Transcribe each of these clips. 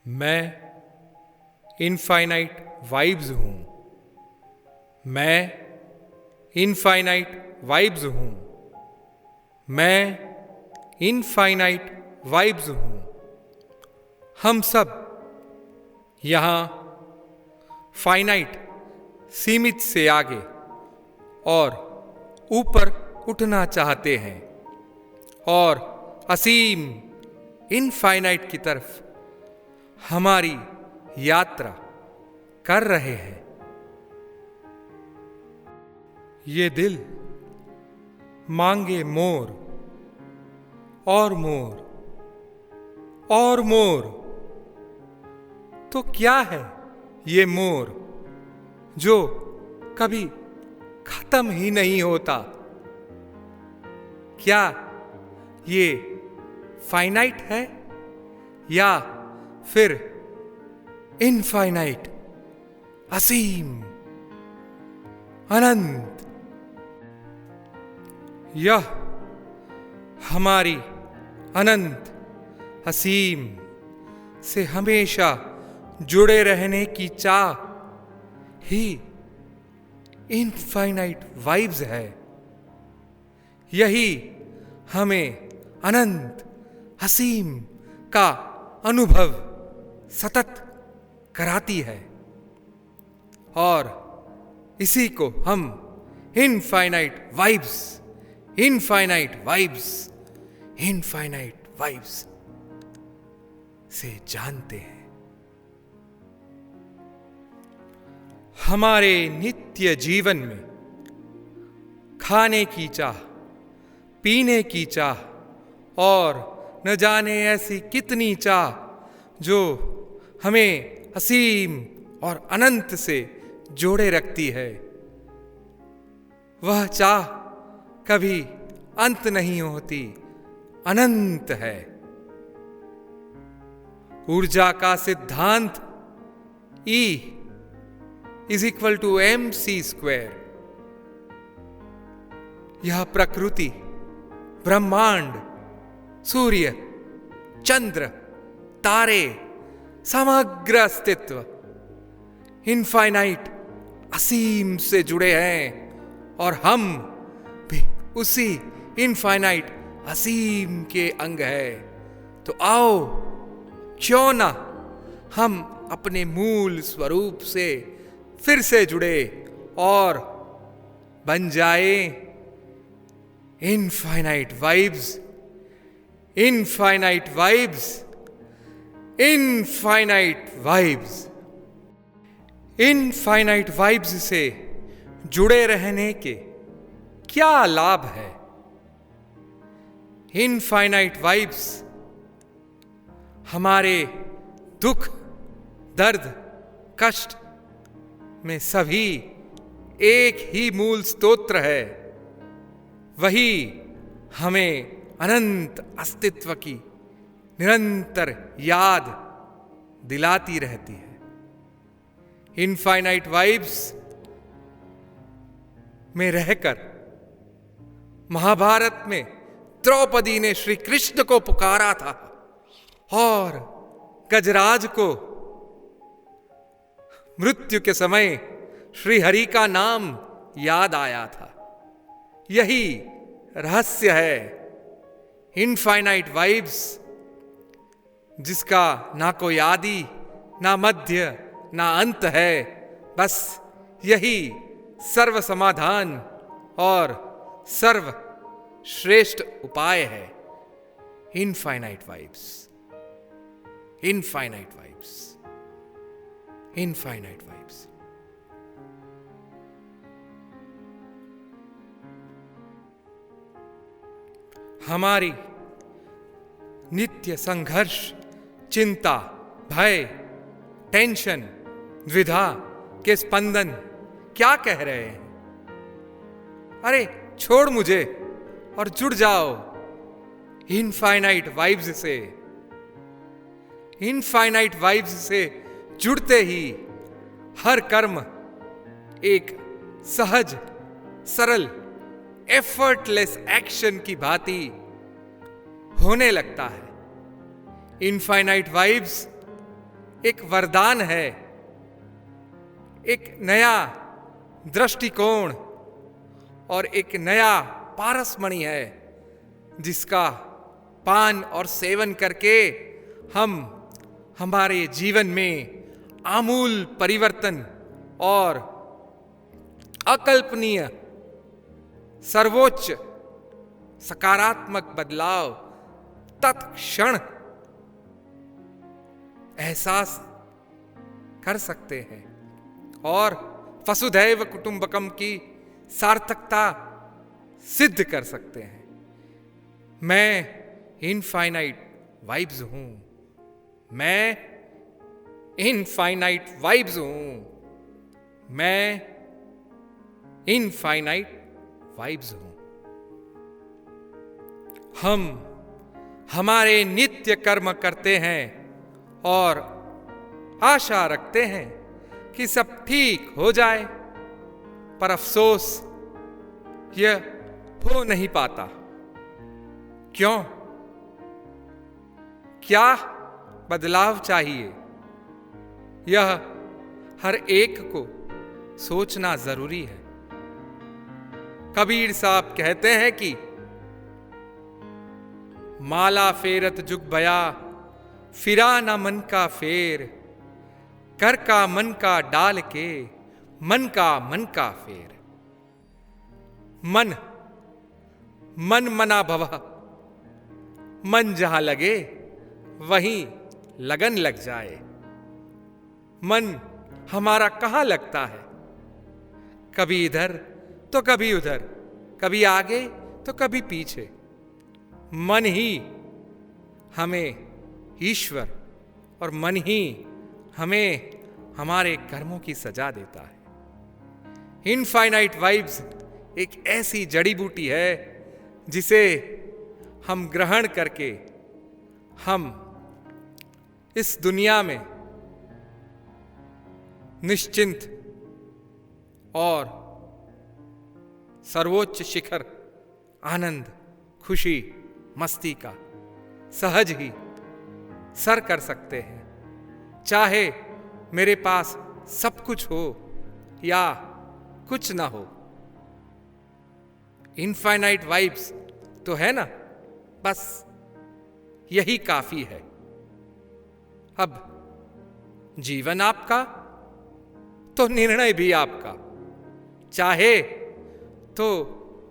मैं infinite vibes हूँ। मैं इनफाइनाइट वाइब्स हूँ। मैं इनफाइनाइट वाइब्स हूँ। हम सब यहाँ फाइनाइट सीमित से आगे और ऊपर उठना चाहते हैं और असीम इनफाइनाइट की तरफ हमारी यात्रा कर रहे हैं। ये दिल मांगे मोर और मोर और मोर, तो क्या है ये मोर जो कभी खत्म ही नहीं होता? क्या ये फाइनाइट है या फिर इनफाइनाइट, असीम, अनंत? यह हमारी अनंत असीम से हमेशा जुड़े रहने की चाह ही इनफाइनाइट वाइब्स है। यही हमें अनंत असीम का अनुभव सतत कराती है और इसी को हम infinite vibes, infinite vibes, infinite vibes से जानते हैं। हमारे नित्य जीवन में खाने की चाह, पीने की चाह और न जाने ऐसी कितनी चाह जो हमें असीम और अनंत से जोड़े रखती है, वह चाह कभी अंत नहीं होती, अनंत है। ऊर्जा का सिद्धांत E = mc²। यह प्रकृति, ब्रह्मांड, सूर्य, चंद्र, तारे, समग्र अस्तित्व इनफाइनाइट असीम से जुड़े हैं और हम भी उसी इनफाइनाइट असीम के अंग हैं। तो आओ, क्यों ना हम अपने मूल स्वरूप से फिर से जुड़े और बन जाए infinite vibes, infinite vibes, infinite vibes. Infinite vibes से जुड़े रहने के क्या लाभ है? इनफाइनाइट वाइब्स हमारे दुख, दर्द, कष्ट में सभी एक ही मूल स्तोत्र है। वही हमें अनंत अस्तित्व की निरंतर याद दिलाती रहती है। इनफाइनाइट वाइब्स में रहकर महाभारत में द्रौपदी ने श्री कृष्ण को पुकारा था और गजराज को मृत्यु के समय श्री हरि का नाम याद आया था। यही रहस्य है इनफाइनाइट वाइब्स, जिसका ना कोई आदि, ना मध्य, ना अंत है। बस यही सर्व समाधान और सर्व श्रेष्ठ उपाय है। Infinite vibes, infinite vibes, infinite vibes. हमारी नित्य संघर्ष, चिंता, भय, टेंशन, द्विधा के स्पंदन क्या कह रहे हैं? अरे छोड़ मुझे और जुड़ जाओ इनफाइनाइट वाइब्स से। इनफाइनाइट वाइब्स से जुड़ते ही हर कर्म एक सहज, सरल, एफर्टलेस एक्शन की भांति होने लगता है। इनफाइनाइट वाइब्स एक वरदान है, एक नया दृष्टिकोण और एक नया पारसमणि है, जिसका पान और सेवन करके हम हमारे जीवन में आमूल परिवर्तन और अकल्पनीय सर्वोच्च सकारात्मक बदलाव तत्क्षण एहसास कर सकते हैं और वसुधैव कुटुंबकम की सार्थकता सिद्ध कर सकते हैं। मैं इनफाइनाइट वाइब्स हूं, मैं इनफाइनाइट वाइब्स हूं, मैं इनफाइनाइट वाइब्स हूं। हम हमारे नित्य कर्म करते हैं और आशा रखते हैं कि सब ठीक हो जाए, पर अफसोस यह हो नहीं पाता। क्यों? क्या बदलाव चाहिए, यह हर एक को सोचना जरूरी है। कबीर साहब कहते हैं कि माला फेरत जुग बया, फिरा न मन का फेर, कर का मन का डाल के, मन का फेर। मन मन मना भवा, मन जहां लगे वहीं लगन लग जाए। मन हमारा कहां लगता है? कभी इधर तो कभी उधर, कभी आगे तो कभी पीछे। मन ही हमें ईश्वर और मन ही हमें हमारे कर्मों की सजा देता है। इनफाइनाइट वाइब्स एक ऐसी जड़ी बूटी है जिसे हम ग्रहण करके हम इस दुनिया में निश्चिंत और सर्वोच्च शिखर आनंद, खुशी, मस्ती का सहज ही सर कर सकते हैं। चाहे मेरे पास सब कुछ हो या कुछ ना हो, इनफाइनाइट वाइब्स तो है ना, बस यही काफी है। अब जीवन आपका तो निर्णय भी आपका। चाहे तो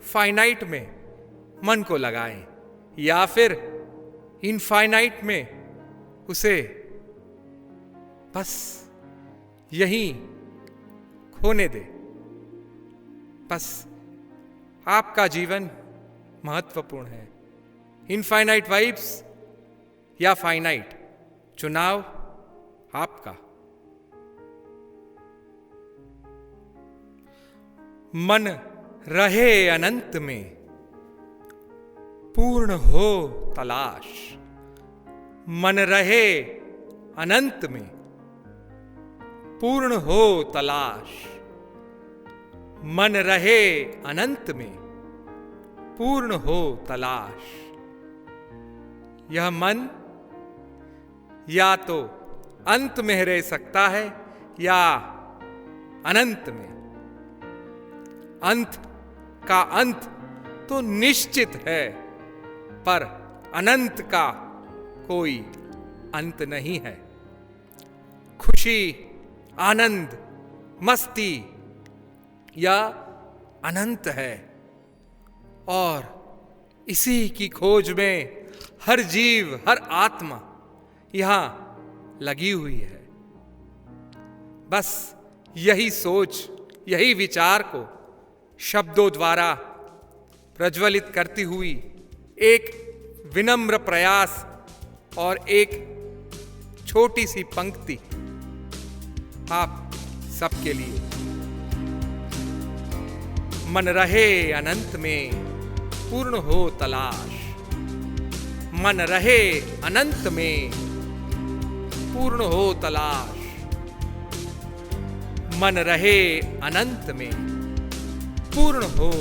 फाइनाइट में मन को लगाएं या फिर इनफाइनाइट में उसे बस यहीं खोने दे। बस आपका जीवन महत्वपूर्ण है। इनफाइनाइट वाइब्स या फाइनाइट, चुनाव आपका। मन रहे अनंत में, पूर्ण हो तलाश। मन रहे अनंत में, पूर्ण हो तलाश। मन रहे अनंत में, पूर्ण हो तलाश। यह मन या तो अंत में रह सकता है या अनंत में। अंत का अंत तो निश्चित है, पर अनंत का कोई अंत नहीं है। खुशी, आनंद, मस्ती यह अनंत है और इसी की खोज में हर जीव, हर आत्मा यहां लगी हुई है। बस यही सोच, यही विचार को शब्दों द्वारा प्रज्वलित करती हुई एक विनम्र प्रयास और एक छोटी सी पंक्ति आप सबके लिए। मन रहे अनंत में, पूर्ण हो तलाश। मन रहे अनंत में, पूर्ण हो तलाश। मन रहे अनंत में, पूर्ण हो